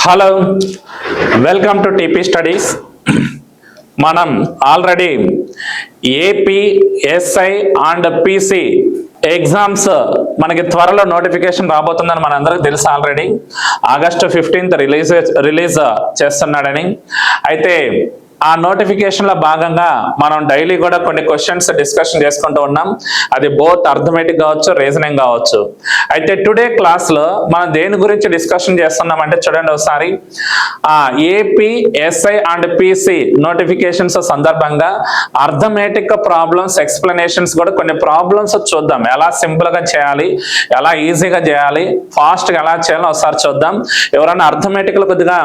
Hello, welcome to TP studies. మనం already AP, SI and PC exams మనకి త్వరలో notification రాబోతుందని మనందరికీ తెలుసు. ఆల్రెడీ ఆగస్టు 15th రిలీజ్ చేస్తున్నాడని. అయితే ఆ నోటిఫికేషన్లో భాగంగా మనం డైలీ కూడా కొన్ని క్వశ్చన్స్ డిస్కషన్ చేసుకుంటూ ఉన్నాం. అది బోత్ అర్థమెటిక్ కావచ్చు, రీజనింగ్ కావచ్చు. అయితే టుడే క్లాస్లో మనం దేని గురించి డిస్కషన్ చేస్తున్నాం అంటే చూడండి ఒకసారి. AP, SI and PC notifications సందర్భంగా అర్థమెటిక్ ప్రాబ్లమ్స్ ఎక్స్ప్లెనేషన్స్ కూడా కొన్ని ప్రాబ్లమ్స్ చూద్దాం. ఎలా సింపుల్గా చేయాలి, ఎలా ఈజీగా చేయాలి, ఫాస్ట్గా ఎలా చేయాలో ఒకసారి చూద్దాం. ఎవరైనా అర్థమెటిక్లో కొద్దిగా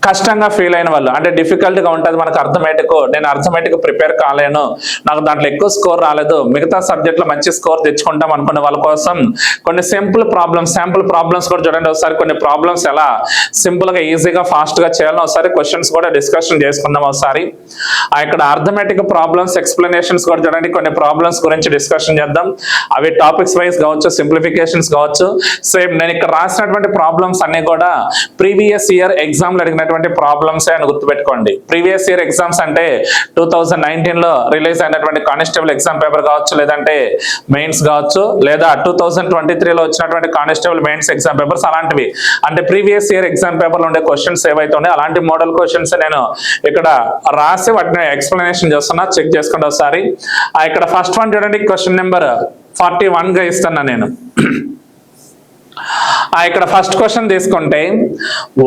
కష్టంగా ఫీల్ అయిన వాళ్ళు, అంటే డిఫికల్ట్గా ఉంటుంది మనకు అర్థమెటిక్, నేను అర్థమెటిక్ ప్రిపేర్ కాలేను, నాకు దాంట్లో ఎక్కువ స్కోర్ రాలేదు, మిగతా సబ్జెక్ట్లో మంచి స్కోర్ తెచ్చుకుంటాం అనుకునే వాళ్ళ కోసం కొన్ని శాంపుల్ ప్రాబ్లమ్స్ కూడా చూడండి ఒకసారి. కొన్ని ప్రాబ్లమ్స్ ఎలా సింపుల్గా ఈజీగా ఫాస్ట్గా చేయాలో ఒకసారి క్వశ్చన్స్ కూడా డిస్కషన్ చేసుకుందాం ఒకసారి. ఇక్కడ అర్థమెటిక్ ప్రాబ్లమ్స్ ఎక్స్ప్లెనేషన్స్ కూడా చూడండి. కొన్ని ప్రాబ్లమ్స్ గురించి డిస్కషన్ చేద్దాం. అవి టాపిక్స్ వైజ్ కావచ్చు, సింప్లిఫికేషన్స్ కావచ్చు. సేమ్ నేను ఇక్కడ రాసినటువంటి ప్రాబ్లమ్స్ అన్ని కూడా ప్రీవియస్ ఇయర్ ఎగ్జామ్లో అడిగిన ప్రాబ్లమ్స్ అని గుర్తుపెట్టుకోండి. ప్రీవియస్ ఇయర్ ఎగ్జామ్స్ అంటే 2019 లో రిలీజ్ అయినటువంటి కానిస్టేబుల్ ఎగ్జామ్ పేపర్ కావచ్చు, లేదంటే మెయిన్స్ కావచ్చు, లేదా 2023లో వచ్చినటువంటి కానిస్టేబుల్ మెయిన్స్ ఎగ్జామ్ పేపర్స్, అలాంటివి. అంటే ప్రీవియస్ ఇయర్ ఎగ్జామ్ పేపర్ లో ఉండే క్వశ్చన్స్ ఏవైతే ఉన్నాయో అలాంటి మోడల్ క్వశ్చన్స్ నేను ఇక్కడ రాసి వాటిని ఎక్స్ప్లెనేషన్ చేస్తున్నా. చెక్ చేసుకోండి ఒకసారి. ఇక్కడ ఫస్ట్ వన్ చూడండి, క్వశ్చన్ నెంబర్ 41 గా ఇస్తున్నా నేను. ఇక్కడ ఫస్ట్ క్వశ్చన్ తీసుకుంటే,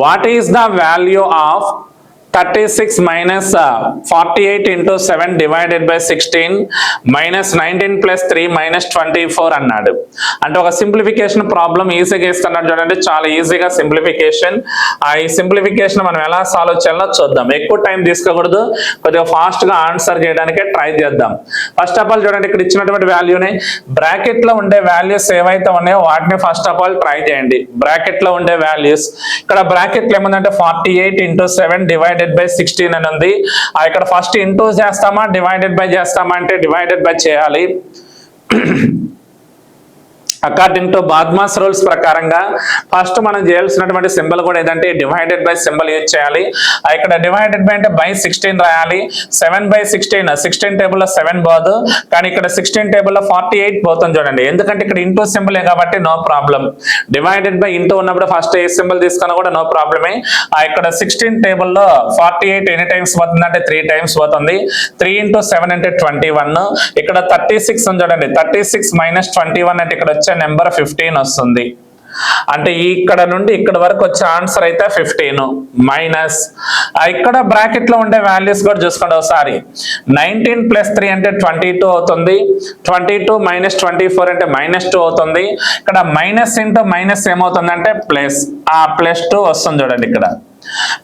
what is the value of 36 minus 48 into 7 divided by 16 minus 19 plus 3 minus 24 అన్నాడు. అంటే ఒక సింప్లిఫికేషన్ ప్రాబ్లం ఈజీగా ఇస్తున్నాడు చూడండి. చాలా ఈజీగా సింప్లిఫికేషన్. ఈ సింప్లిఫికేషన్ మనం ఎలా సాల్వ్ చేయాలో చూద్దాం. ఎక్కువ టైం తీసుకోకూడదు, కొద్దిగా ఫాస్ట్గా ఆన్సర్ చేయడానికి ట్రై చేద్దాం. ఫస్ట్ ఆఫ్ ఆల్ చూడండి, ఇక్కడ ఇచ్చినటువంటి వాల్యూని బ్రాకెట్లో ఉండే వాల్యూస్ ఏవైతే ఉన్నాయో వాటిని ఫస్ట్ ఆఫ్ ఆల్ ట్రై చేయండి. బ్రాకెట్లో ఉండే వాల్యూస్, ఇక్కడ బ్రాకెట్లో ఏముందంటే 48 into 7 divided by 16 అని ఉంది. ఇక్కడ ఫస్ట్ ఇంటూ చేస్తామా, డివైడెడ్ బై చేస్తామా అంటే డివైడెడ్ బై చేయాలి. అకార్డింగ్ టు బాద్మాస్ రూల్స్ ప్రకారంగా ఫస్ట్ మనం చేయాల్సినటువంటి సింబల్ కూడా ఏదంటే డివైడెడ్ బై సింబల్ యూజ్ చేయాలి. ఇక్కడ డివైడెడ్ బై అంటే బై 16 రాయాలి. 7 by 16, 16 టేబుల్లో 7 పోదు, కానీ ఇక్కడ 16 టేబుల్లో 48 పోతుంది చూడండి. ఎందుకంటే ఇక్కడ ఇంటూ సింబలే కాబట్టి no problem. Divided by into ఉన్నప్పుడు ఫస్ట్ ఏ సింబల్ తీసుకున్నా కూడా నో ప్రాబ్లమే. ఇక్కడ 16 టేబుల్లో 48 ఎన్ని టైమ్స్ పోతుంది అంటే 3 టైమ్స్ పోతుంది. 3 into 7 అంటే 21. ఇక్కడ 36 ఉంది చూడండి. 36 minus 21 అంటే ఇక్కడ వచ్చే నెంబర్ 15 వస్తుంది. అంటే ఇక్కడ నుండి ఇక్కడ వరకు వచ్చే ఆన్సర్ అయితే 15 మైనస్ ఇక్కడ బ్రాకెట్ లో ఉండే వాల్యూస్ కూడా చూసుకోండి ఒకసారి. 19 plus 3 అంటే 22 అవుతుంది. 22 minus 24 అంటే -2 అవుతుంది. ఇక్కడ మైనస్ ఇంటూ మైనస్ ఏమవుతుంది అంటే ప్లస్, ఆ +2 వస్తుంది చూడండి ఇక్కడ.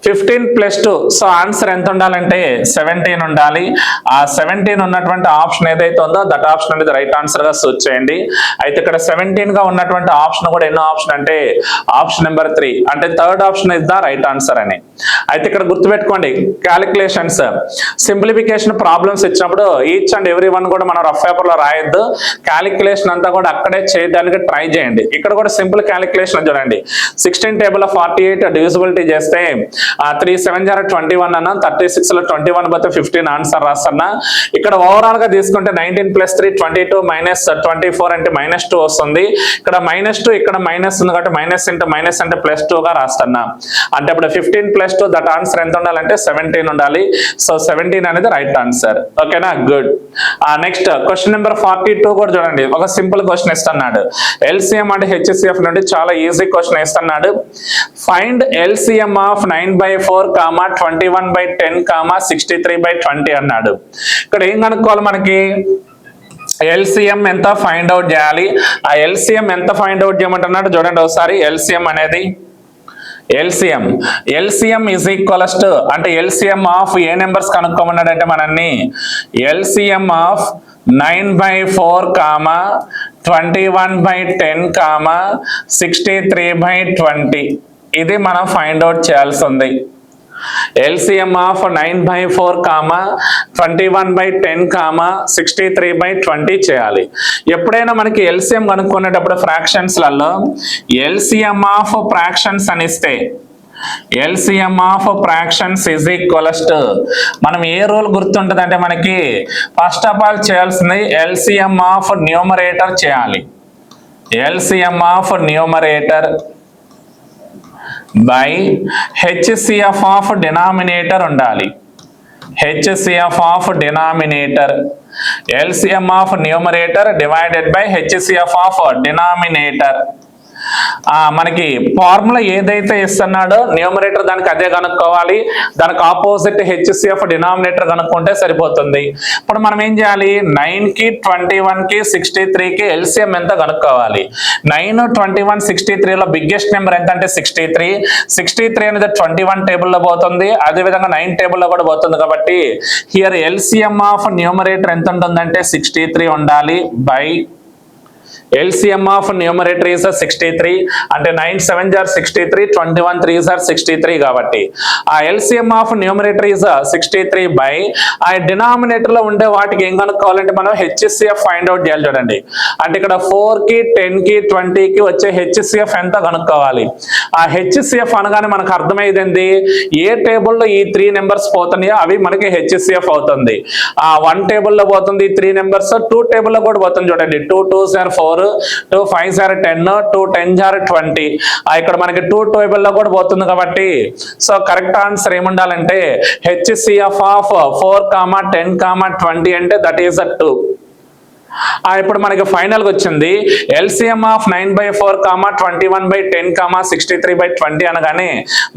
15 plus 2, సో ఆన్సర్ ఎంత ఉండాలంటే 17 ఉండాలి. ఆ 17 ఉన్నటువంటి ఆప్షన్ ఏదైతే ఉందో దట్ ఆప్షన్ అనేది రైట్ ఆన్సర్ గా సూచ్ చేయండి. అయితే ఇక్కడ 17 గా ఉన్నటువంటి ఆప్షన్ కూడా ఎన్నో ఆప్షన్ అంటే ఆప్షన్ నెంబర్ 3, అంటే third option is the right answer అని. అయితే ఇక్కడ గుర్తుపెట్టుకోండి, క్యాలిక్యులేషన్స్ సింప్లిఫికేషన్ ప్రాబ్లమ్స్ ఇచ్చినప్పుడు ఈచ్ అండ్ ఎవ్రీ వన్ కూడా మనం రఫ్ పేపర్ లో రాయొద్దు. క్యాలిక్యులేషన్ అంతా కూడా అక్కడే చేయడానికి ట్రై చేయండి. ఇక్కడ కూడా సింపుల్ క్యాలిక్యులేషన్ చూడండి. 16 టేబుల్ 48 డివిజిబిలిటీ చేస్తే 3 7 21 అన్న, 36 లో 21 పోతే 15 ఆన్సర్ రాస్తున్నా. ఇక్కడ ఓవరాల్ గా తీసుకుంటే 19 plus 3 22 minus 24 అంటే -2 వస్తుంది. ఇక్కడ -2, ఇక్కడ మైనస్ ఉంది కాబట్టి మైనస్ ఇంటూ మైనస్ అంటే +2 గా రాస్తున్నా. అంటే ఇప్పుడు 15 plus 2 దట్ ఆన్సర్ ఎంత ఉండాలంటే 17 ఉండాలి. సో 17 అనేది రైట్ ఆన్సర్. ఓకేనా, గుడ్. నెక్స్ట్ క్వశ్చన్ నెంబర్ 42 కూడా చూడండి. ఒక సింపుల్ క్వశ్చన్ ఇస్తున్నాడు. ఎల్సిఎం అంటే హెచ్సిఎఫ్ నుండి చాలా ఈజీ క్వశ్చన్ ఇస్తున్నాడు. ఫైండ్ ఎల్సిఎం ఆఫ్ 9/4, 21/10, 63/20 అన్నాడు. ఇక్కడ ఏం కనుక్కోవాలి మనకి? ఎల్సిఎం ఎంత ఫైండ్ అవుట్ చేయాలి. ఆ ఎల్సిఎం ఎంత ఫైండ్ అవుట్ చేయమంటున్నాడు చూడండి ఒకసారి. ఎల్సిఎం అనేది ఎల్సిఎం ఈజ్ ఈక్వల్స్ టు, అంటే ఎల్సిఎం ఆఫ్ ఏ నెంబర్స్ కనుక్కోమన్నాడు అంటే మనల్ని ఎల్సిఎం ఆఫ్ 9/4, 21/10, 63/20 ఇది మనం ఫైండ్ అవుట్ చేయాల్సి ఉంది. LCM of 9/4, 21/10, 63/20 చేయాలి. ఎప్పుడైనా మనకి LCM కనుక్కునేటప్పుడు ఫ్రాక్షన్స్ లలో LCM ఆఫ్ ఫ్రాక్షన్స్ అని ఇస్తే LCM of fractions is equals to, మనం ఏ రూల్ గుర్తుంటుంది అంటే మనకి ఫస్ట్ ఆఫ్ ఆల్ చేయాల్సింది ఎల్సిఎం ఆఫ్ న్యూమరేటర్ చేయాలి. LCM of numerator by HCF of denominator ఉండాలి. HCF of denominator, LCM of numerator divided by HCF of denominator. మనకి formula ఏదైతే ఇస్తున్నాడో న్యూమరేటర్ దానికి అదే కనుక్కోవాలి, దానికి ఆపోజిట్ హెచ్సిఎఫ్ డినామినేటర్ కనుక్కుంటే సరిపోతుంది. ఇప్పుడు మనం ఏం చేయాలి, 9కి 21కి 63కి ఎల్సిఎం ఎంత కనుక్కోవాలి. 9, 21, 63లో బిగ్గెస్ట్ నెంబర్ ఎంత అంటే 63. 63 అనేది 21 టేబుల్లో పోతుంది, అదేవిధంగా 9 టేబుల్లో కూడా పోతుంది. కాబట్టి హియర్ ఎల్సిఎం ఆఫ్ న్యూమరేటర్ ఎంత ఉంటుందంటే 63 ఉండాలి by LCM of numerator is 63 అంటే 9 7 are 63, 21 3s are 63 కాబట్టి ఆ LCM of numerator is 63 by ఆ డినామినేటర్ లో ఉండే వాటికి ఏం కనుక్కోవాలంటే మనం HCF ఫైండ్ అవుట్ చేయాలి. చూడండి అంటే ఇక్కడ 4కి 10కి 20కి వచ్చే HCF ఎంత కనుక్కోవాలి. ఆ HCF అనగానే మనకు అర్థమైంది ఏ టేబుల్లో ఈ 3 నెంబర్స్ పోతున్నాయో అవి మనకి HCF అవుతుంది. ఆ 1 టేబుల్లో పోతుంది 3 నెంబర్స్, 2 టేబుల్లో కూడా పోతుంది. చూడండి 2 2s are 4, 2 5s are 10, 2 10s are 20. ఇక్కడ మనకి 2 టేబుల్ లో కూడా పోతుంది కాబట్టి సో కరెక్ట్ ఆన్సర్ ఏముండాలంటే HCF of 4, 10, 20 అంటే దట్ ఈస్ 2. ఇప్పుడు మనకి ఫైనల్ గా వచ్చింది LCM of 9/4, 21/10, 63/20 అనగానే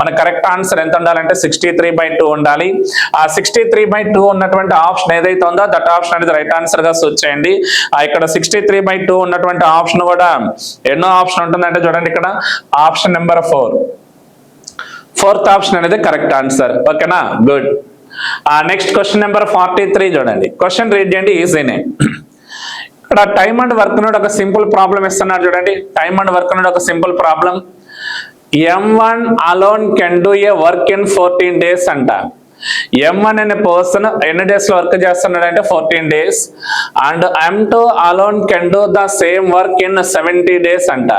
మన కరెక్ట్ ఆన్సర్ ఎంత ఉండాలంటే 63/2 ఉండాలి. ఆ 63/2 ఉన్నటువంటి ఆప్షన్ ఏదైతే ఉందో దట్ ఆప్షన్ అనేది రైట్ ఆన్సర్ గా సూచ్ చేయండి. ఇక్కడ 63/2 ఉన్నటువంటి ఆప్షన్ కూడా ఎన్నో ఆప్షన్ ఉంటుందంటే చూడండి ఇక్కడ ఆప్షన్ నెంబర్ 4, 4th ఆప్షన్ అనేది కరెక్ట్ ఆన్సర్. ఓకేనా, గుడ్. నెక్స్ట్ క్వశ్చన్ నెంబర్ 43 చూడండి. క్వశ్చన్ రీడ్ చేయండి, ఈజీనే. ఇక్కడ టైమ్ అండ్ వర్క్ నోడ్ ఒక సింపుల్ ప్రాబ్లం ఇస్తున్నారు. చూడండి టైమ్ అండ్ వర్క్ నోడ్ ఒక simple problem. M1 alone can do a work in 14 days అంట. M1 అనే పర్సన్ ఎన్ని డేస్ లో వర్క్ చేస్తున్నాడు అంటే 14 days. And M2 alone can do the same work in 70 days అంట.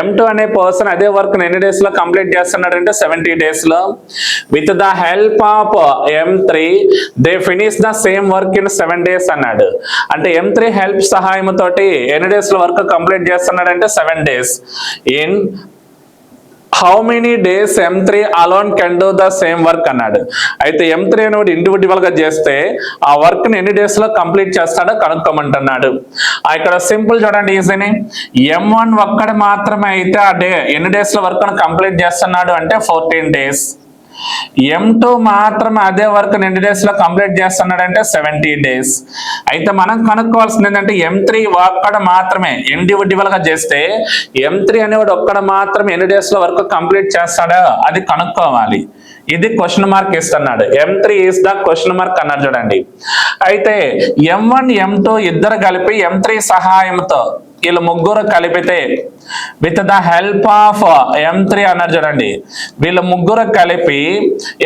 M2 అనే పర్సన్ అదే వర్క్ ఎన్ని డేస్ లో కంప్లీట్ చేస్తున్నాడు అంటే 70 days లో. With the help of M3 they finish the same work in 7 days అన్నాడు. అంటే M3 హెల్ప్ సహాయంతో ఎన్ని డేస్ లో వర్క్ కంప్లీట్ చేస్తున్నాడు అంటే 7 days. In how many days M3 alone can do the same work అన్నాడు. అయితే M3 అనేది ఇండివిజువల్ గా చేస్తే ఆ వర్క్ ని ఎన్ని డేస్ లో కంప్లీట్ చేస్తాడో కనుక్కోమంటున్నాడు. ఇక్కడ సింపుల్ చూడండి, ఈజీని. M1 ఒక్కడు మాత్రమే అయితే ఆ డే ఎన్ని డేస్ లో వర్క్ ని కంప్లీట్ చేస్తున్నాడు అంటే 14 days. M2 మాత్రమే అదే వర్క్ ఎన్ని డేస్ లో కంప్లీట్ చేస్తున్నాడు అంటే 70 days. అయితే మనం కనుక్కోవాల్సింది ఏంటంటే M3 ఒక్కడ మాత్రమే ఇండివిజువల్ గా చేస్తే M3 అనేవాడు ఒక్కడ మాత్రమే ఎన్ని డేస్ లో వర్క్ కంప్లీట్ చేస్తాడో అది కనుక్కోవాలి. ఇది క్వశ్చన్ మార్క్ ఇస్తున్నాడు. M3 is the question mark అన్నాడు. చూడండి అయితే M1 M2 ఇద్దరు కలిపి M3 సహాయంతో వీళ్ళు ముగ్గురు కలిపితే with the help of M3 అన్నారు. చూడండి వీళ్ళు ముగ్గురు కలిపి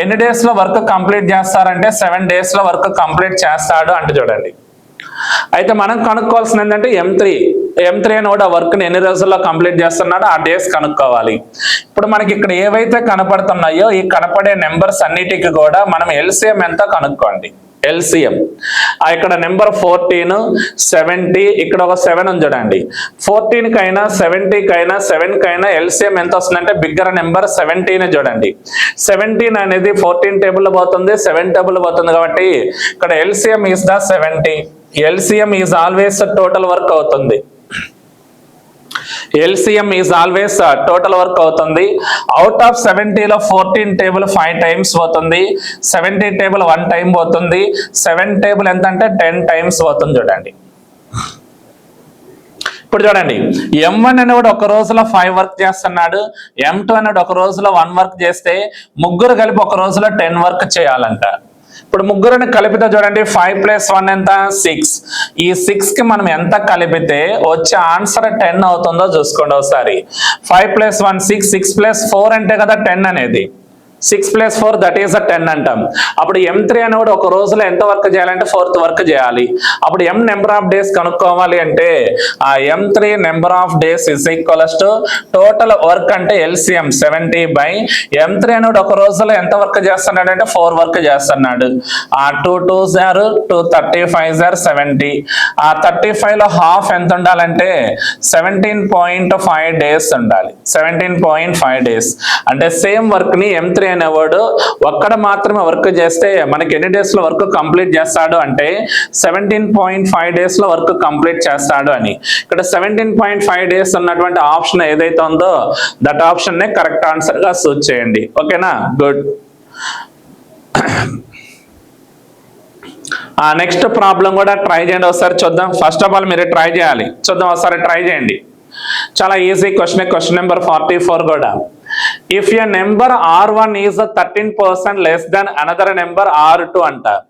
ఎన్ని డేస్ లో వర్క్ కంప్లీట్ చేస్తారంటే 7 days లో వర్క్ కంప్లీట్ చేస్తాడు అంటే చూడండి. అయితే మనం కనుక్కోవాల్సింది ఏంటంటే M3 అని కూడా వర్క్ ని ఎన్ని రోజుల్లో కంప్లీట్ చేస్తున్నాడో ఆ డేస్ కనుక్కోవాలి. ఇప్పుడు మనకి ఇక్కడ ఏవైతే కనపడుతున్నాయో ఈ కనపడే నెంబర్స్ అన్నిటికీ కూడా మనం LCM ఎంత కనుక్కోండి. LCM ఇక్కడ నెంబర్ 14, 70, ఇక్కడ ఒక 7 ఉంది. చూడండి 14 కైనా 70 కైనా 7 కైనా LCM ఎంత వస్తుందంటే బిగ్గర్ నెంబర్ 17. చూడండి 17 అనేది 14 టేబుల్ పోతుంది, 7 టేబుల్ పోతుంది కాబట్టి ఇక్కడ LCM is the 70. LCM is always total work అవుతుంది. LCM is always total work అవుతుంది. అవుట్ ఆఫ్ 70లో 14 టేబుల్ 5 times పోతుంది, 70 టేబుల్ 1 time పోతుంది, 7 టేబుల్ ఎంత అంటే 10 times పోతుంది. చూడండి ఇప్పుడు చూడండి M1 అనేవాడు ఒక రోజులో 5 వర్క్ చేస్తున్నాడు, M2 అనేవాడు ఒక రోజులో 1 వర్క్ చేస్తే ముగ్గురు కలిపి ఒక రోజులో 10 వర్క్ చేయాలంట. ఇప్పుడు ముగ్గురిని కలిపితే చూడండి 5 + 1 ఎంత 6. ఈ 6 కి మనం ఎంత కలిపితే వచ్చే ఆన్సర్ 10 అవుతుందో చూసుకోండి ఒకసారి. 5 + 1 6, 6 + 4 అంటే కదా 10 అనేది. 6 + 4 దట్ ఈస్ 10 అంటాం. అప్పుడు M3 అనేవాడు ఒక రోజులో ఎంత వర్క్ చేయాలంటే 4th వర్క్ చేయాలి. అప్పుడు M నెంబర్ ఆఫ్ డేస్ కనుక్కోవాలి అంటే ఆ M3 number of days is equals to total work అంటే LCM 70 బై M3 అనేవాడు ఒక రోజులో ఎంత వర్క్ చేస్తున్నాడు అంటే 4 వర్క్ చేస్తున్నాడు. ఆ 2 2s are 2 35s are 70. ఆ 35 లో హాఫ్ ఎంత ఉండాలంటే 17.5 డేస్ ఉండాలి. 17.5 డేస్ అంటే సేమ్ వర్క్ ని M3 అనేవాడు ఒక్కడ మాత్రమే వర్క్ చేస్తే మనకి ఎన్ని డేస్ లో వర్క్ కంప్లీట్ చేస్తాడు అంటే 17.5 డేస్ లో వర్క్ కంప్లీట్ చేస్తాడు అని. ఇక్కడ 17.5 డేస్ ఉన్నటువంటి ఆప్షన్ ఏదైతే ఉందో దట్ ఆప్షన్ నే కరెక్ట్ ఆన్సర్ గా చూస్ చేయండి. ఓకేనా, గుడ్. నెక్స్ట్ ప్రాబ్లం కూడా ట్రై చేయండి, ఒకసారి చూద్దాం. ఫస్ట్ ఆఫ్ ఆల్ మీరు ట్రై చేయాలి, చూద్దాం ఒకసారి ట్రై చేయండి. చాలా ఈజీ క్వశ్చన్, క్వశ్చన్ నెంబర్ 44 కూడా. If a number R1 is 13% less than another number R2 అంటారు.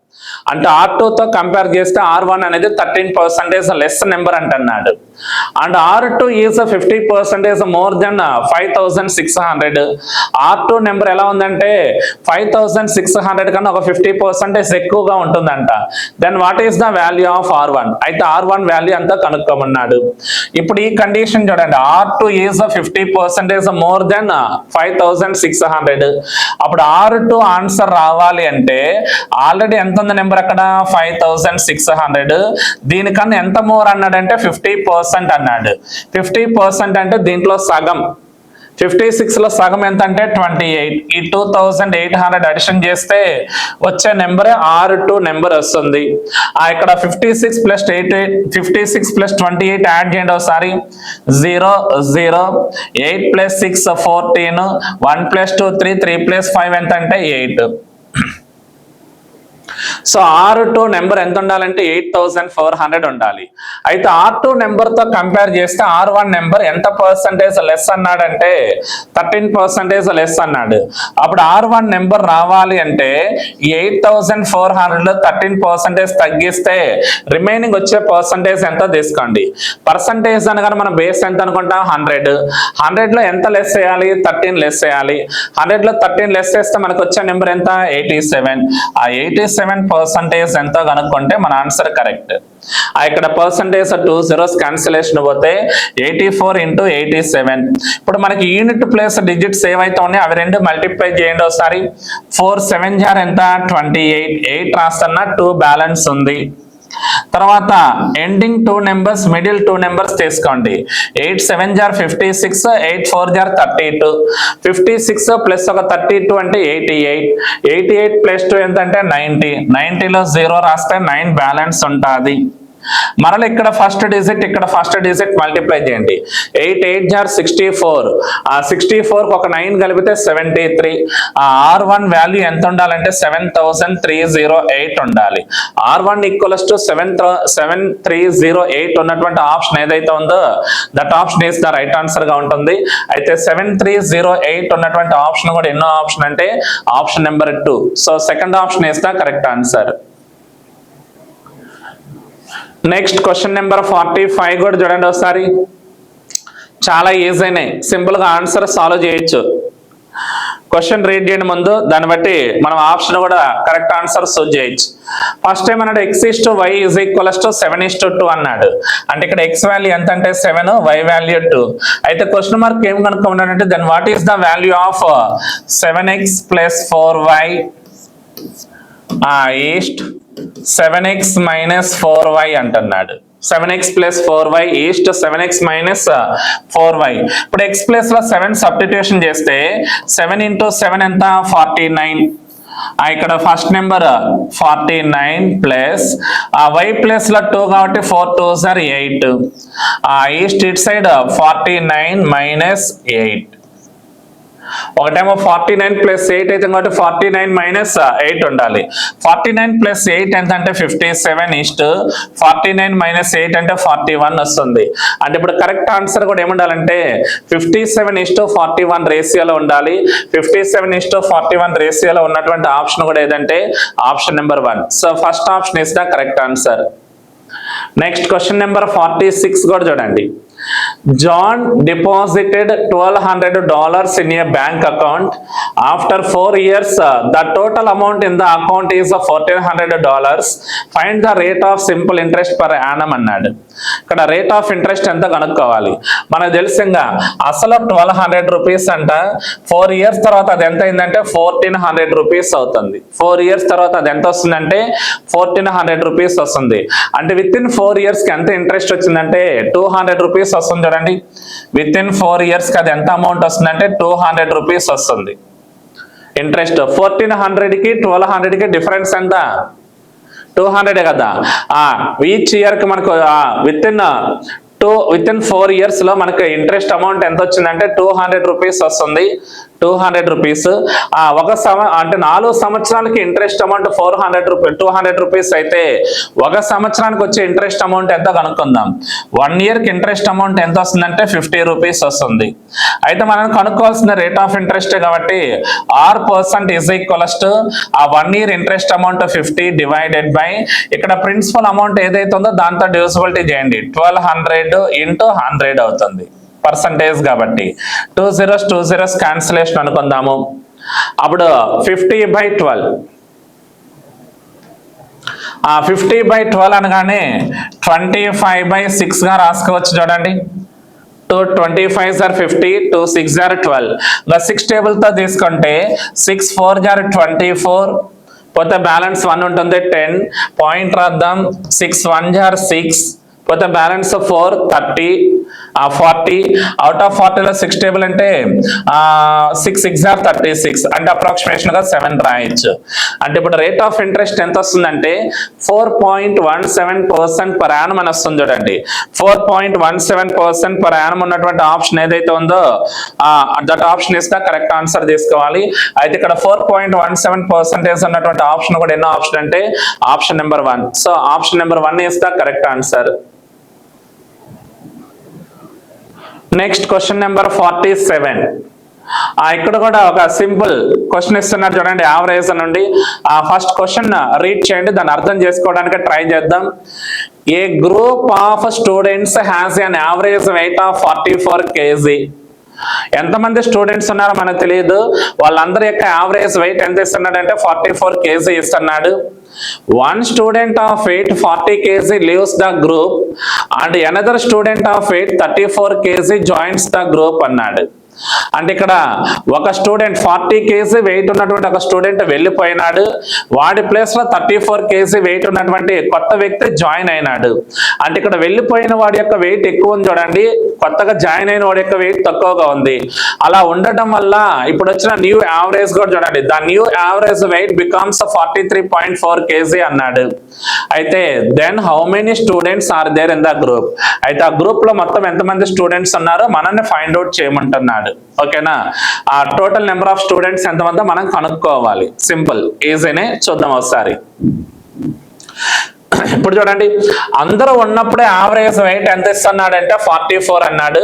అంటే R2 తో కంపేర్ చేస్తే R1 అనేది 13% లెస్ నెంబర్ అంటున్నాడు. And R2 is 50% more than 5600. R2 number ఎలా ఉందంటే 5600 కన్నా ఒక 50% ఎక్కువగా ఉంటుందంట. Then what is the value of R1? అయితే R1 వాల్యూ అంతా కనుక్కోమన్నాడు. ఇప్పుడు ఈ కండిషన్ చూడండి, R2 ఈజ్ 50% మోర్ దెన్ 5600. అప్పుడు R2 ఆన్సర్ రావాలి అంటే ఆల్రెడీ ఎంత ఉంది నెంబర్ అక్కడ 5600. దీనికన్నా ఎంత మోర్ అన్నాడంటే 50% అన్నాడు. 50% అంటే దీంట్లో సగం. 56 లో సగం ఎంత అంటే 28. ఈ 2800 అడిషన్ చేస్తే వచ్చే నెంబర్ R2 నెంబర్ వస్తుంది. ఇక్కడ 56 + 28 యాడ్ చేయండి ఒకసారి. 0 0 8 + 6 14 1 + 2 3 3 + 5 ఎంత అంటే 8. సో R2 నెంబర్ ఎంత ఉండాలంటే 8400 ఉండాలి. అయితే R2 నెంబర్ తో కంపేర్ చేస్తే R1 నెంబర్ ఎంత పర్సంటేజ్ లెస్ అన్నాడంటే 13% లెస్ అన్నాడు. అప్పుడు R1 నెంబర్ రావాలి అంటే 8400 లో 13% తగ్గిస్తే రిమైనింగ్ వచ్చే పర్సంటేజ్ ఎంత తీసుకోండి. పర్సంటేజ్ అనగానే మన బేస్ ఎంత అనుకుంటాం 100. 100 లో ఎంత లెస్ చేయాలి? 13 లెస్ చేయాలి. 100 లో 13 లెస్ చేస్తే మనకు వచ్చే నెంబర్ ఎంత 87. ఆ 87% ఎంతో కనుక్కుంటే మన ఆన్సర్ కరెక్ట్. ఇక్కడ పర్సంటేజ్ 2 zeros క్యాన్సిలేషన్ పోతే 84 × 87. ఇప్పుడు మనకి యూనిట్ ప్లేస్ డిజిట్స్ ఏవైతే ఉన్నాయో అవి రెండు మల్టిప్లై చేయండి ఒకసారి. 4 7 jar ఎంత 28. 8 రాస్తున్నా 2 బ్యాలెన్స్ ఉంది. తర్వాత ఎండింగ్ 2 నెంబర్స్, మిడిల్ 2 నెంబర్స్ తీసుకోండి. 8 7 jar 56, 8 4 jar 32. 56 ప్లస్ ఒక 32 అంటే 88. 88 + 2 ఎంత అంటే 90. 90 లో 0 రాస్తే 9 బ్యాలెన్స్ ఉంటుంది. మరలా ఇక్కడ ఫస్ట్ డిజిట్, ఇక్కడ ఫస్ట్ డిజిట్ మల్టిప్లై చేయండి. 8 8 jar 64. ఆ 64 ఒక 9 కలిపితే 73. ఆ R1 వాల్యూ ఎంత ఉండాలంటే 7308 ఉండాలి. R1 = 7308 ఉన్నటువంటి ఆప్షన్ ఏదైతే ఉందో that option is the right answer గా ఉంటుంది. అయితే 7308 ఉన్నటువంటి ఆప్షన్ కూడా ఎన్నో ఆప్షన్ అంటే option number 2. So second option is the correct answer. Next question number 45 కూడా చూడండి ఒకసారి. చాలా ఈజీనే, సింపుల్ గా ఆన్సర్ సాల్వ్ చేయొచ్చు. క్వశ్చన్ రీడ్ చేయడం ముందు దాన్ని బట్టి మనం ఆప్షన్ కూడా కరెక్ట్ ఆన్సర్ చూస్ చేయొచ్చు. ఫస్ట్ టైం అన్నాడు x = y = 7:2 అన్నాడు. అంటే ఇక్కడ x వాల్యూ ఎంత అంటే 7, y వాల్యూ 2. అయితే క్వశ్చన్ మార్క్ ఏం కనుక్కోమన్నాడంటే then what is the value of 7x + 4y ఈస్ట్ 7x - 4y అంటున్నాడు. 7x + 4y ఈస్ట్ 7x - 4y. ఇప్పుడు x ప్లేస్ లో 7 సబ్స్టిట్యూషన్ చేస్తే 7 × 7 ఎంత 49. ఇక్కడ first number 49 plus y place లో 2 కాబట్టి 4 2s are 8. East it side 49 - 8. ఒకటేమో 49 + 8 అయితే కాబట్టి 49 - 8 ఉండాలి. 49 + 8 ఎంత అంటే 57 ఈస్ట్ 49 - 8 అంటే 41 వస్తుంది. అంటే ఇప్పుడు కరెక్ట్ ఆన్సర్ కూడా ఏముండాలంటే 57:41 రేషియోలో ఉండాలి. 57:41 రేషియోలో ఉన్నటువంటి ఆప్షన్ కూడా ఏదంటే option number 1. So first option is the correct answer. Next question number 46 కూడా చూడండి. John deposited $1,200 in a bank account. After 4 years, the total amount in the account is $1,400. Find the rate of simple interest per annum అన్నాడు. ఇక్కడ rate of interest ఎంత కనుక్కోవాలి. మనకు తెలిసింగా అసలు $1,200 అంట. 4 years తర్వాత అది ఎంత అయిందంటే $1,400 అవుతుంది. 4 years తర్వాత అది ఎంత వస్తుందంటే $1,400 వస్తుంది. అంటే విత్ ఇన్ 4 years కి ఎంత ఇంట్రెస్ట్ వచ్చిందంటే $200 వస్తుంది. చూడండి, విత్ ఇన్ 4 years కి అది ఎంత అమౌంట్ వస్తుందంటే $200 వస్తుంది ఇంట్రెస్ట్. 1,400కి 1,200కి డిఫరెన్స్ ఎంత? 200 కదా. ఈచ్ ఇయర్ కి మనకు విత్ ఇన్ 4 years లో మనకు ఇంట్రెస్ట్ అమౌంట్ ఎంత వచ్చిందంటే $200 వస్తుంది. 200 రూపీస్. అంటే 4 సంవత్సరాలకి ఇంట్రెస్ట్ అమౌంట్ $200 అయితే 1 సంవత్సరానికి వచ్చే ఇంట్రెస్ట్ అమౌంట్ ఎంత కనుక్కుందాం. 1 year కి ఇంట్రెస్ట్ అమౌంట్ ఎంత వస్తుందంటే $50 వస్తుంది. అయితే మనం కనుక్కోవాల్సిన రేట్ ఆఫ్ ఇంట్రెస్ట్ కాబట్టి R% ఈజ్ ఈక్వల్స్ టు ఆ 1 year interest amount 50 divided by ఇక్కడ ప్రిన్సిపల్ అమౌంట్ ఏదైతే ఉందో దాంతో డివిజిబిలిటీ చేయండి. 1200 ఇంటూ 100 అవుతుంది పర్సంటేజ్ కాబట్టి. 2 zeros క్యాన్సిలేషన్ అనుకుందాము. అప్పుడు 50/12 50/12 అనగానే 25/6 గా రాసుకోవచ్చు. చూడండి, 225 are 50, 2 6 are 12. 6 టేబుల్ తో తీసుకుంటే 6 4 are 24, పోతే బ్యాలెన్స్ 1 ఉంటుంది 10. పాయింట్ రాద్దాం. 6 1 are 6, పోతే బ్యాలెన్స్ 4 30 40. అవుట్ ఆఫ్ 40లో 6 టేబుల్ అంటే 6 6 are 36, అంటే అప్రాక్సిమేషన్ గా 7 రాయొచ్చు. అంటే ఇప్పుడు రేట్ ఆఫ్ ఇంట్రెస్ట్ ఎంత వస్తుందంటే 4.17% per annum అని వస్తుంది. చూడండి, 4.17% per annum ఉన్నటువంటి ఆప్షన్ ఏదైతే ఉందో that option is the correct answer తీసుకోవాలి. అయితే ఇక్కడ 4.17% ఉన్నటువంటి ఆప్షన్ కూడా ఎన్నో ఆప్షన్ అంటే option number 1. So option number 1 is the correct answer. Next question number 47. ఇక్కడ కూడా ఒక సింపుల్ క్వశ్చన్ ఇస్తున్నారు. చూడండి, యావరేజ్ నుండి ఫస్ట్ క్వశ్చన్ రీడ్ చేయండి, దాన్ని అర్థం చేసుకోవడానికి ట్రై చేద్దాం. A group of students has an average weight of 44 kg. ఎంతమంది స్టూడెంట్స్ ఉన్నారో మనకు తెలియదు. వాళ్ళందరి యొక్క యావరేజ్ వెయిట్ ఎంత ఇస్తున్నాడు అంటే 44 kg ఇస్తున్నాడు. One student of weight 40 kg leaves the group and another student of weight 34 kg joins the group అన్నాడు. అంటే ఇక్కడ ఒక స్టూడెంట్ 40 kg వెయిట్ ఉన్నటువంటి ఒక స్టూడెంట్ వెళ్ళిపోయినాడు. వాడి ప్లేస్ లో 34 kg వెయిట్ ఉన్నటువంటి కొత్త వ్యక్తి జాయిన్ అయినాడు. అంటే ఇక్కడ వెళ్ళిపోయిన వాడి యొక్క వెయిట్ ఎక్కువ ఉంది చూడండి, కొత్తగా జాయిన్ అయిన వాడి యొక్క వెయిట్ తక్కువగా ఉంది. అలా ఉండటం వల్ల ఇప్పుడు వచ్చిన న్యూ యావరేజ్ కూడా చూడండి, the new average weight becomes 43.4 kg అన్నాడు. అయితే then how many students are there in the group. అయితే ఆ గ్రూప్ లో మొత్తం ఎంతమంది స్టూడెంట్స్ ఉన్నారో మనల్ని ఫైండ్ అవుట్ చేయమంటున్నాడు. ఓకేనా, ఆ టోటల్ నెంబర్ ఆఫ్ స్టూడెంట్స్ ఎంతమందో మనం కనుక్కోవాలి. సింపుల్, ఈజీనే. చూద్దాం ఒకసారి. ఇప్పుడు చూడండి, అందరూ ఉన్నప్పుడే యావరేజ్ వెయిట్ ఎంత ఇస్తున్నాడంటే 44 అన్నాడు.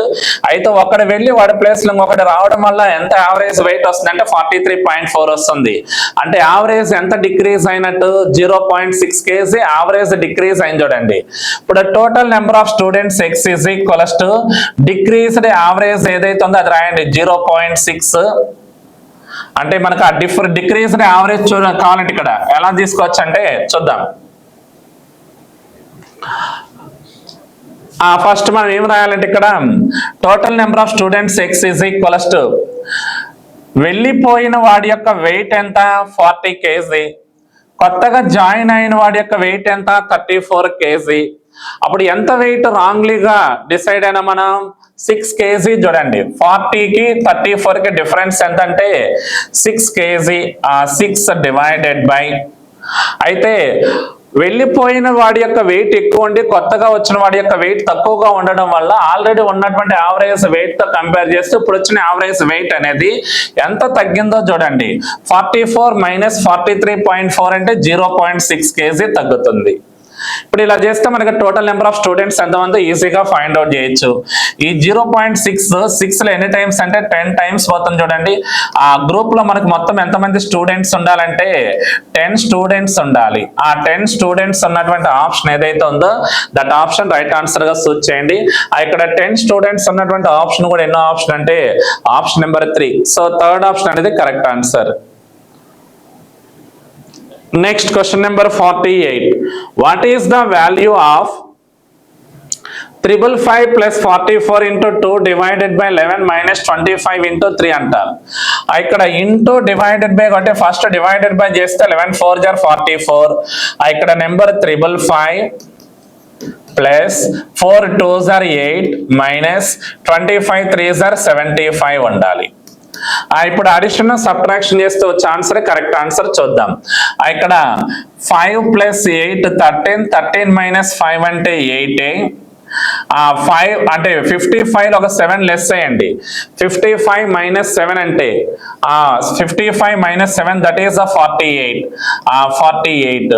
అయితే ఒకటి వెళ్ళి వాడి ప్లేస్ లో ఇంకొకటి రావడం వల్ల ఎంత యావరేజ్ వెయిట్ వస్తుందంటే 43.4 వస్తుంది. అంటే యావరేజ్ ఎంత డిక్రీజ్ అయినట్టు 0.6 kg యావరేజ్ డిక్రీజ్ అయింది. చూడండి, ఇప్పుడు total number of students x is equals to decreased average ఏదైతే ఉందో అది రాయండి 0.6. అంటే మనకు ఆ డిక్రీజ్డ్ యావరేజ్ కావాలంటే ఇక్కడ ఎలా తీసుకోవచ్చు అంటే చూద్దాం. ఫస్ట్ మనం ఏం రాయాలంటే ఇక్కడ total number of students x is equals to వెళ్ళిపోయిన వాడి యొక్క వెయిట్ ఎంత 40 kg, కొత్తగా జాయిన్ అయిన వాడి యొక్క వెయిట్ ఎంత 34 kg. అప్పుడు ఎంత వెయిట్ రాంగ్లీగా డిసైడ్ అయినా మనం 6 kg. చూడండి, 40కి 34కి డిఫరెన్స్ ఎంత అంటే 6 kg. 6 డివైడెడ్ బై అయితే వెళ్ళిపోయిన వాడి యొక్క వెయిట్ ఎక్కువ ఉండి కొత్తగా వచ్చిన వాడి యొక్క వెయిట్ తక్కువగా ఉండడం వల్ల ఆల్రెడీ ఉన్నటువంటి యావరేజ్ వెయిట్ తో కంపేర్ చేస్తే ఇప్పుడు వచ్చిన యావరేజ్ వెయిట్ అనేది ఎంత తగ్గిందో చూడండి. 44 - 43.4 అంటే 0.6 kg తగ్గుతుంది. ఇప్పుడు ఇలా చేస్తే మనకి టోటల్ నెంబర్ ఆఫ్ స్టూడెంట్స్ ఎంతమంది ఈజీగా ఫైండ్ అవుట్ చేయొచ్చు. ఈ 0.6 లో ఎన్ని టైమ్స్ అంటే 10 టైమ్స్ పోతుంది చూడండి. ఆ గ్రూప్ లో మనకు మొత్తం ఎంతమంది స్టూడెంట్స్ ఉండాలంటే 10 స్టూడెంట్స్ ఉండాలి. ఆ 10 స్టూడెంట్స్ ఉన్నటువంటి ఆప్షన్ ఏదైతే ఉందో దట్ ఆప్షన్ రైట్ ఆన్సర్ గా సూచ్ చేయండి. ఇక్కడ 10 స్టూడెంట్స్ ఉన్నటువంటి ఆప్షన్ కూడా ఎన్నో ఆప్షన్ అంటే option number 3. So third option అనేది correct answer. Next question number 48. What is the value of 555 plus 44 into 2 divided by 11 minus 25 into 3 అంటారు. ఇక్కడ ఇంటూ డివైడెడ్ బై అంటే ఫస్ట్ డివైడెడ్ బై చేస్తే 11 4 jar 44. ఇక్కడ number 555 plus 4 2s are 8 minus 25 3s are 75 ఉండాలి. ఇప్పుడు addition subtraction చేస్తే వచ్చే answer correct answer చూద్దాం. ఇక్కడ 5 + 8 13, 13 - 5 అంటే 8. 5 అంటే 55 ఒక 7 లెస్ అయ్యండి. 55 - 7 అంటే 55 - 7 దట్ ఈస్ 48. 48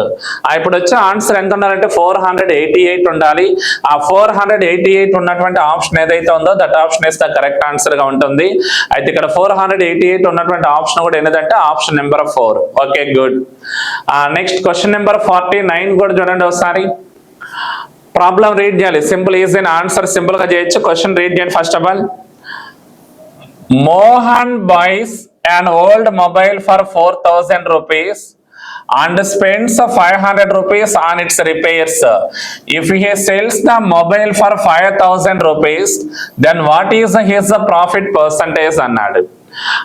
ఇప్పుడు వచ్చే ఆన్సర్ ఎంత ఉండాలంటే 488 ఉండాలి. 488 ఉన్నటువంటి ఆప్షన్ ఏదైతే ఉందో that option is the correct answer గా ఉంటుంది. అయితే ఇక్కడ 488 ఉన్నటువంటి ఆప్షన్ కూడా ఏంటంటే option number 4. Okay good. Next question number 49 కూడా చూడండి ఒకసారి. ప్రాబ్లం రీడ్ చేయాలి. సింపుల్ ఈజీ ఆన్సర్ సింపుల్ గా చేయొచ్చు. క్వశ్చన్ రీడ్ చేయండి. First of all, Mohan buys an old mobile for 4,000 rupees and spends 500 rupees on its repairs. If he sells the mobile for 5,000 rupees, then what is his profit percentage అన్నాడు.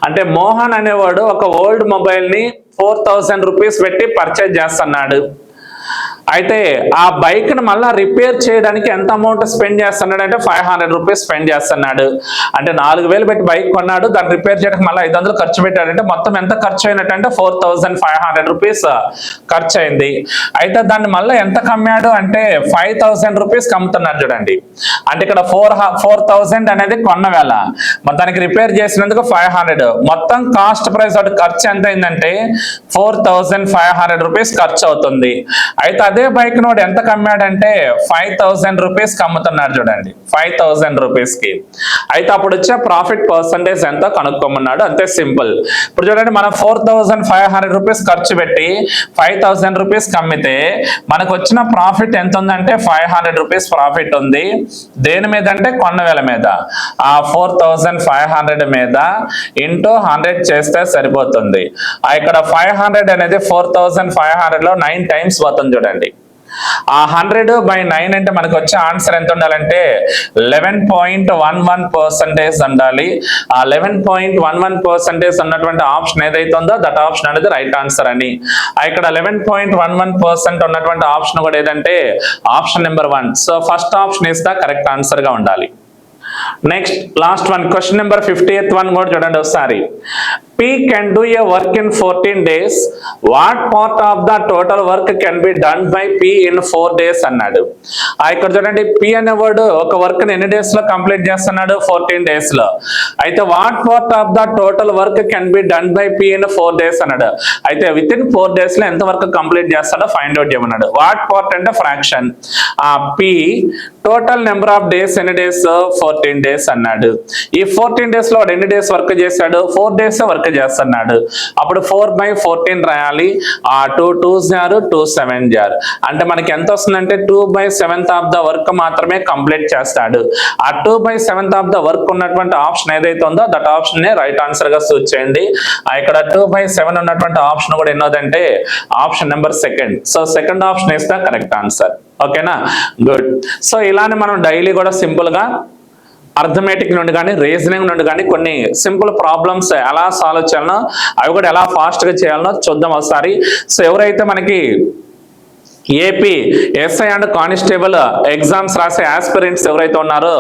అంటే మోహన్ అనేవాడు ఒక old mobile ని 4,000 rupees పెట్టి purchase చేస్తున్నాడు. అయితే ఆ bike ను మళ్ళా రిపేర్ చేయడానికి ఎంత అమౌంట్ స్పెండ్ చేస్తున్నాడు అంటే 500 రూపీస్ స్పెండ్ చేస్తున్నాడు. అంటే 4,000 పెట్టి బైక్ కొన్నాడు, దాన్ని రిపేర్ చేయడానికి మళ్ళీ 500 ఖర్చు పెట్టాడంటే మొత్తం ఎంత ఖర్చు అయినట్టు 4,500 రూపీస్ ఖర్చు అయింది. అయితే దాన్ని మళ్ళీ ఎంత కమ్మాడు అంటే 5,000 రూపీస్ కమ్ముతున్నాడు చూడండి. అంటే ఇక్కడ 4,000 అనేది కొన్న వేళ, దానికి రిపేర్ చేసినందుకు 500, మొత్తం కాస్ట్ ప్రైస్ అటు ఖర్చు ఎంత అయిందంటే 4,500 రూపీస్ ఖర్చు అవుతుంది. అయితే అదే బైక్ నోడు ఎంత కమ్మాడంటే 5,000 రూపీస్ కమ్ముతున్నాడు చూడండి, 5,000 రూపీస్ కి. అయితే అప్పుడు వచ్చే ప్రాఫిట్ పర్సంటేజ్ ఎంత కనుక్కోమన్నాడు, అంతే సింపుల్. ఇప్పుడు చూడండి, మనం 4,500 రూపీస్ ఖర్చు పెట్టి 5,000 రూపీస్ కమ్మితే మనకు వచ్చిన ప్రాఫిట్ ఎంత ఉందంటే 500 రూపీస్ ప్రాఫిట్ ఉంది. దేని మీద అంటే కొన్న వేల మీద. ఆ 4,500 మీద ఇంటూ 100 చేస్తే సరిపోతుంది. ఇక్కడ 500 అనేది 4,500 లో 9 టైమ్స్ పోతుంది చూడండి. ఆ 100/9 అంటే మనకు వచ్చే ఆన్సర్ ఎంత ఉండాలంటే 11.11% ఉండాలి. ఆ 11.11% ఉన్నటువంటి ఆప్షన్ ఏదైతే ఉందో దట్ ఆప్షన్ అనేది రైట్ ఆన్సర్ అని. ఇక్కడ 11.11% ఉన్నటువంటి ఆప్షన్ కూడా ఏదంటే option number 1. So first option is the correct answer గా ఉండాలి. Next last one, question number 58 one కూడా చూడండి ఒకసారి. P can do a work in 14 days. What part of the total work can be done by P in 4 days అన్నాడు. ఇక్కడ చూడండి, P అనేవాడు ఒక వర్క్ ని ఎన్ని డేస్ లో కంప్లీట్ చేస్తున్నాడు, 14 డేస్ లో. అయితే what part of the total work can be done by P in 4 days అన్నాడు. అయితే విత్ ఇన్ 4 days లో ఎంత వర్క్ కంప్లీట్ చేస్తాడో ఫైండ్ అవుట్ చేయమన్నాడు. వాట్ పార్ట్ అంటే ఫ్రాక్షన్. ఆ P total number of days ఎన్ని డేస్, 14 డేస్ అన్నాడు. ఈ 14 డేస్ లో ఎన్ని డేస్ వర్క్ చేశాడు, 4 డేస్ వర్క్ చేస్తున్నాడు. అప్పుడు 4/14 రాయాలి. ఆ 2 2s are 2 7s are అంటే మనకి ఎంత వస్తుందంటే 2/7 ఆఫ్ ద వర్క్ మాత్రమే కంప్లీట్ చేస్తాడు. ఆ 2/7 ఆఫ్ ద వర్క్ ఉన్నటువంటి ఆప్షన్ ఏదైతే ఉందో దట్ ఆప్షన్ నే రైట్ ఆన్సర్ గా సూచ్ చేయండి. ఇక్కడ 2/7 ఉన్నటువంటి ఆప్షన్ కూడా ఎన్నోదంటే option number 2. So second option is the correct answer. ఓకేనా, గుడ్. సో ఇలానే మనం డైలీ కూడా సింపుల్ గా అర్థమెటిక్ నుండి కానీ రీజనింగ్ నుండి కానీ కొన్ని సింపుల్ ప్రాబ్లమ్స్ ఎలా సాల్వ్ చేయాలనో అవి కూడా ఎలా ఫాస్ట్ గా చేయాలనో చూద్దాం ఒకసారి. సో ఎవరైతే మనకి AP SI and constable exams రాసే ఆస్పిరెంట్స్ ఎవరైతే ఉన్నారో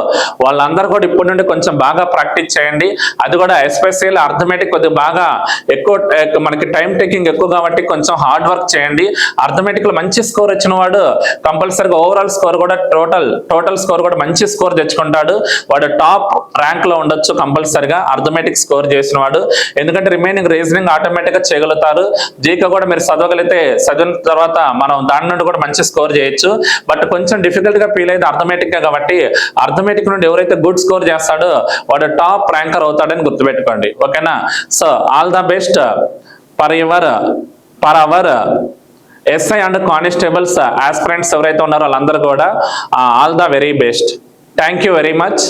వాళ్ళందరూ కూడా ఇప్పటి నుండి కొంచెం బాగా ప్రాక్టీస్ చేయండి. అది కూడా ఎస్పెషల్లీ అర్థమెటిక్ కొద్దిగా బాగా ఎక్కువ, మనకి టైం టేకింగ్ ఎక్కువ కాబట్టి కొంచెం హార్డ్ వర్క్ చేయండి. అర్థమెటిక్ లో మంచి స్కోర్ వచ్చిన వాడు కంపల్సరీగా ఓవరాల్ స్కోర్ కూడా టోటల్ స్కోర్ కూడా మంచి స్కోర్ తెచ్చుకుంటాడు. వాడు టాప్ ర్యాంక్ లో ఉండొచ్చు కంపల్సరీగా అర్థమెటిక్ స్కోర్ చేసిన వాడు. ఎందుకంటే రిమైనింగ్ రీజనింగ్ ఆటోమేటిక్ గా చేయగలుగుతారు. జీకే కూడా మీరు చదవగలిగితే చదివిన తర్వాత మనం దాని నుండి కూడా మంచి స్కోర్ చేయొచ్చు. బట్ కొంచెం డిఫికల్ట్ గా ఫీల్ అయితే అర్థమెటిక్ కాబట్టి అర్థమెటిక్ నుండి ఎవరైతే గుడ్ స్కోర్ చేస్తాడో వాడు టాప్ ర్యాంకర్ అవుతాడని గుర్తుపెట్టుకోండి. ఓకేనా? So all the best for hour SI and constables aspirants ఎవరైతే ఉన్నారో వాళ్ళందరూ కూడా all the very best. Thank you very much.